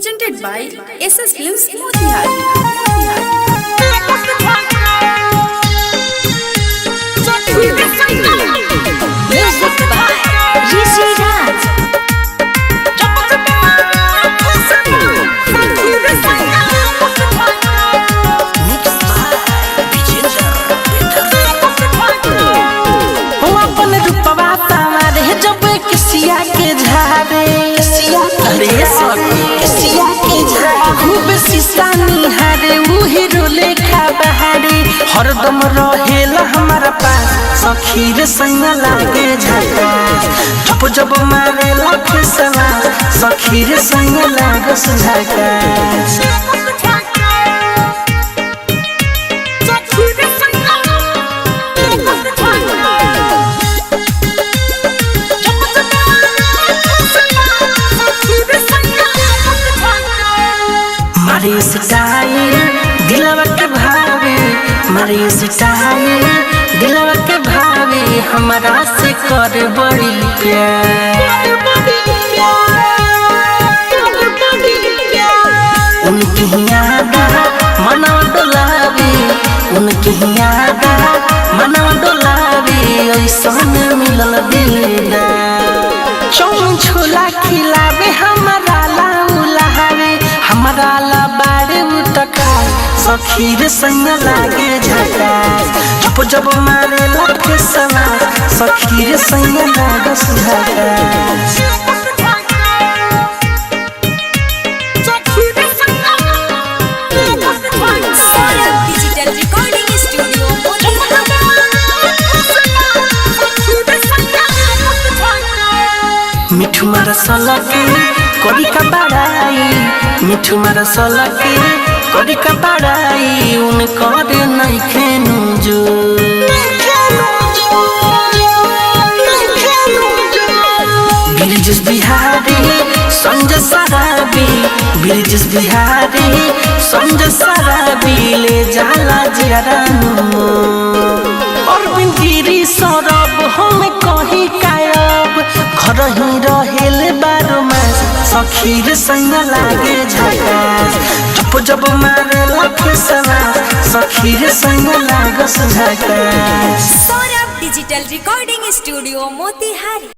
presented by SS Films Motihari. Music by Rishi Raj. हरदम रहेला हमारा पास सखी रे संग लागे झका जब जब मारेला फसवा सखी रे संग लागे झका मारी स्टाइल दिलवा के भावे मारी स्टाइल दिलवा के भावे हमारा से कर बड़ी प्यार उनकी याद मनवा डोलावे उनकी याद मनवा डोलावे ऐसा मिलल दिलदार चौन छोला खिलावे हमारा लाउलावे हमारा ला बाड़े उठका सखी रे संग लागे झका जब जब मारे लागे सवा सखी रे संग लागे झका मिठू मारा सलके कोरी का बड़ाई मिठू मारा सलके कोरी का बड़ाई उन करे नहीं खेनु जो बिरजस बिहारी संजय सराबी बिरजस बिहारी संजय सराबी ले जाला जरानु और बिंदीरी सरब हम कहीं कायब घर ही रहेले बारो मास सखी रे संग लागे झका जब जब मारे लागे सवा सखी रे संग लागे झका Saurabh digital recording studio Motihari.